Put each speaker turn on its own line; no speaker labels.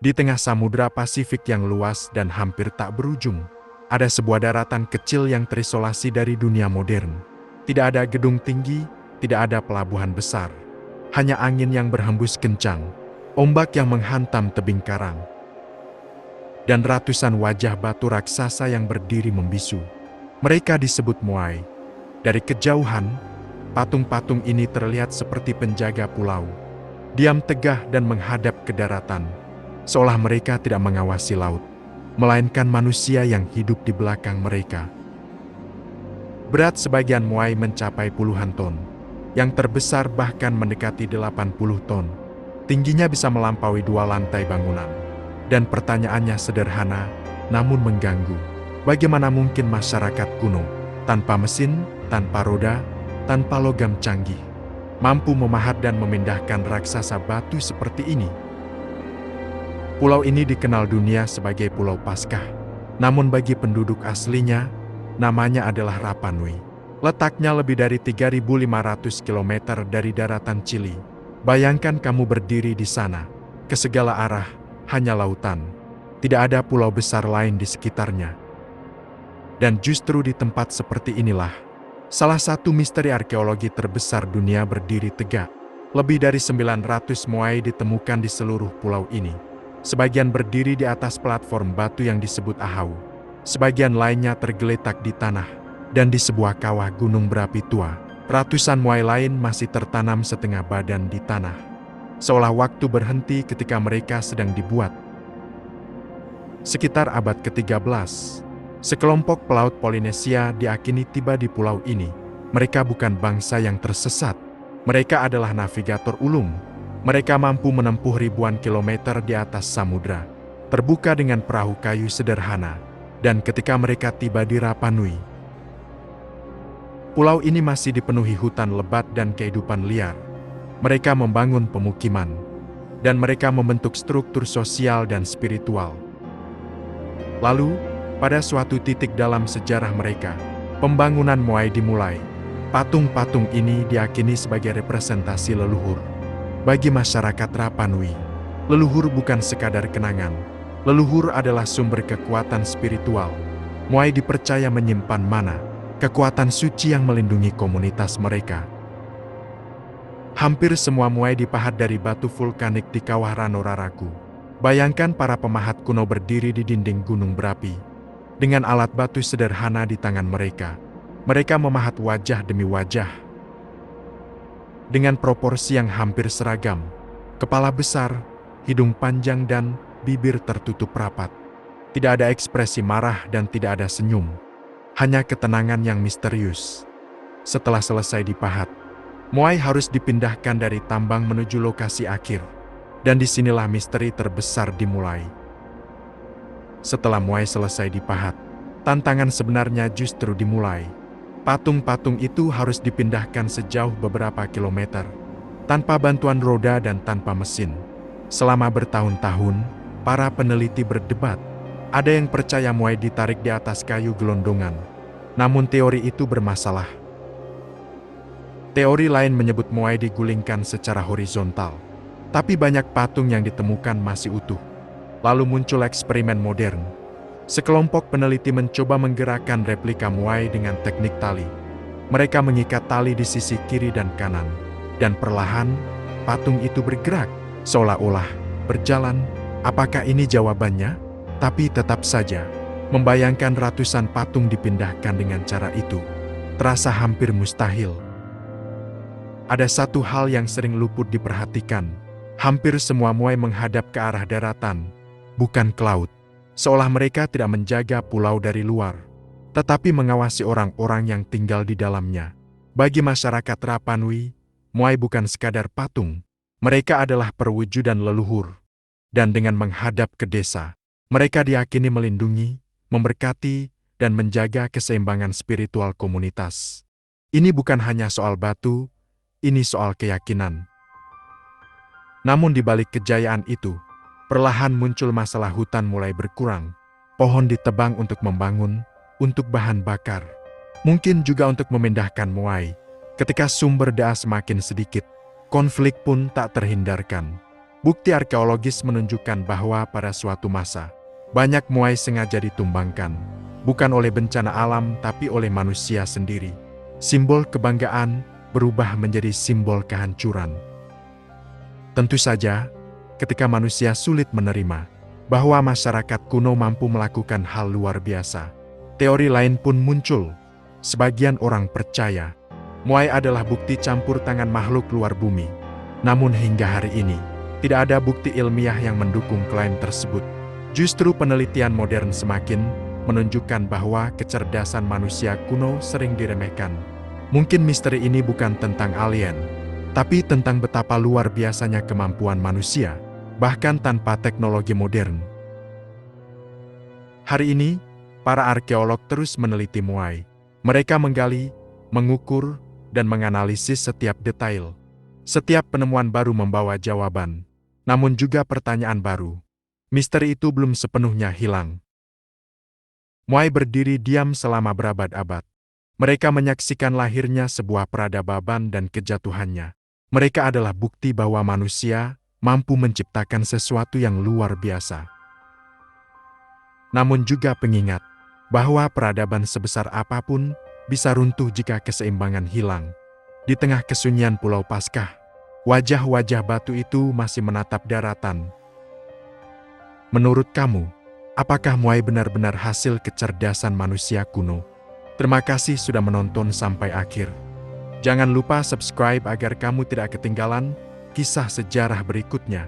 Di tengah Samudra Pasifik yang luas dan hampir tak berujung, ada sebuah daratan kecil yang terisolasi dari dunia modern. Tidak ada gedung tinggi, tidak ada pelabuhan besar. Hanya angin yang berhembus kencang, ombak yang menghantam tebing karang, dan ratusan wajah batu raksasa yang berdiri membisu. Mereka disebut Moai. Dari kejauhan, patung-patung ini terlihat seperti penjaga pulau, diam tegah dan menghadap ke daratan, seolah mereka tidak mengawasi laut, melainkan manusia yang hidup di belakang mereka. Berat sebagian Moai mencapai puluhan ton, yang terbesar bahkan mendekati 80 ton. Tingginya bisa melampaui 2 lantai bangunan. Dan pertanyaannya sederhana, namun mengganggu. Bagaimana mungkin masyarakat kuno, tanpa mesin, tanpa roda, tanpa logam canggih, mampu memahat dan memindahkan raksasa batu seperti ini? Pulau ini dikenal dunia sebagai Pulau Paskah. Namun bagi penduduk aslinya, namanya adalah Rapa Nui. Letaknya lebih dari 3.500 km dari daratan Chili. Bayangkan kamu berdiri di sana, ke segala arah, hanya lautan. Tidak ada pulau besar lain di sekitarnya. Dan justru di tempat seperti inilah, salah satu misteri arkeologi terbesar dunia berdiri tegak. Lebih dari 900 Moai ditemukan di seluruh pulau ini. Sebagian berdiri di atas platform batu yang disebut ahau. Sebagian lainnya tergeletak di tanah. Dan di sebuah kawah gunung berapi tua, ratusan Moai lain masih tertanam setengah badan di tanah. Seolah waktu berhenti ketika mereka sedang dibuat. Sekitar abad ke-13, sekelompok pelaut Polinesia diakini tiba di pulau ini. Mereka bukan bangsa yang tersesat. Mereka adalah navigator ulung. Mereka mampu menempuh ribuan kilometer di atas samudra, terbuka dengan perahu kayu sederhana. Dan ketika mereka tiba di Rapa Nui, pulau ini masih dipenuhi hutan lebat dan kehidupan liar. Mereka membangun pemukiman, dan mereka membentuk struktur sosial dan spiritual. Lalu, pada suatu titik dalam sejarah mereka, pembangunan Moai dimulai. Patung-patung ini diakini sebagai representasi leluhur. Bagi masyarakat Rapa Nui, leluhur bukan sekadar kenangan. Leluhur adalah sumber kekuatan spiritual. Moai dipercaya menyimpan mana, kekuatan suci yang melindungi komunitas mereka. Hampir semua Moai dipahat dari batu vulkanik di kawah Ranoraraku. Bayangkan para pemahat kuno berdiri di dinding gunung berapi. Dengan alat batu sederhana di tangan mereka, mereka memahat wajah demi wajah. Dengan proporsi yang hampir seragam, kepala besar, hidung panjang dan bibir tertutup rapat. Tidak ada ekspresi marah dan tidak ada senyum. Hanya ketenangan yang misterius. Setelah selesai dipahat, Moai harus dipindahkan dari tambang menuju lokasi akhir. Dan disinilah misteri terbesar dimulai. Setelah Moai selesai dipahat, tantangan sebenarnya justru dimulai. Patung-patung itu harus dipindahkan sejauh beberapa kilometer, tanpa bantuan roda dan tanpa mesin. Selama bertahun-tahun, para peneliti berdebat. Ada yang percaya Moai ditarik di atas kayu gelondongan, namun teori itu bermasalah. Teori lain menyebut Moai digulingkan secara horizontal, tapi banyak patung yang ditemukan masih utuh. Lalu muncul eksperimen modern. Sekelompok peneliti mencoba menggerakkan replika Moai dengan teknik tali. Mereka mengikat tali di sisi kiri dan kanan, dan perlahan patung itu bergerak, seolah-olah berjalan. Apakah ini jawabannya? Tapi tetap saja, membayangkan ratusan patung dipindahkan dengan cara itu terasa hampir mustahil. Ada satu hal yang sering luput diperhatikan. Hampir semua Moai menghadap ke arah daratan, bukan ke laut. Seolah mereka tidak menjaga pulau dari luar, tetapi mengawasi orang-orang yang tinggal di dalamnya. Bagi masyarakat Rapa Nui, Moai bukan sekadar patung. Mereka adalah perwujudan leluhur. Dan dengan menghadap ke desa, mereka diyakini melindungi, memberkati, dan menjaga keseimbangan spiritual komunitas. Ini bukan hanya soal batu, ini soal keyakinan. Namun di balik kejayaan itu, perlahan muncul masalah. Hutan mulai berkurang, pohon ditebang untuk membangun, untuk bahan bakar, mungkin juga untuk memindahkan Moai. Ketika sumber daya semakin sedikit, konflik pun tak terhindarkan. Bukti arkeologis menunjukkan bahwa pada suatu masa, banyak Muay sengaja ditumbangkan, bukan oleh bencana alam tapi oleh manusia sendiri. Simbol kebanggaan berubah menjadi simbol kehancuran. Tentu saja, ketika manusia sulit menerima bahwa masyarakat kuno mampu melakukan hal luar biasa, teori lain pun muncul. Sebagian orang percaya, Muay adalah bukti campur tangan makhluk luar bumi. Namun hingga hari ini, tidak ada bukti ilmiah yang mendukung klaim tersebut. Justru penelitian modern semakin menunjukkan bahwa kecerdasan manusia kuno sering diremehkan. Mungkin misteri ini bukan tentang alien, tapi tentang betapa luar biasanya kemampuan manusia, bahkan tanpa teknologi modern. Hari ini, para arkeolog terus meneliti Muay. Mereka menggali, mengukur, dan menganalisis setiap detail. Setiap penemuan baru membawa jawaban, namun juga pertanyaan baru. Misteri itu belum sepenuhnya hilang. Muay berdiri diam selama berabad-abad. Mereka menyaksikan lahirnya sebuah peradaban dan kejatuhannya. Mereka adalah bukti bahwa manusia mampu menciptakan sesuatu yang luar biasa. Namun juga pengingat bahwa peradaban sebesar apapun bisa runtuh jika keseimbangan hilang. Di tengah kesunyian Pulau Paskah, wajah-wajah batu itu masih menatap daratan. Menurut kamu, apakah Muay benar-benar hasil kecerdasan manusia kuno? Terima kasih sudah menonton sampai akhir. Jangan lupa subscribe agar kamu tidak ketinggalan kisah sejarah berikutnya.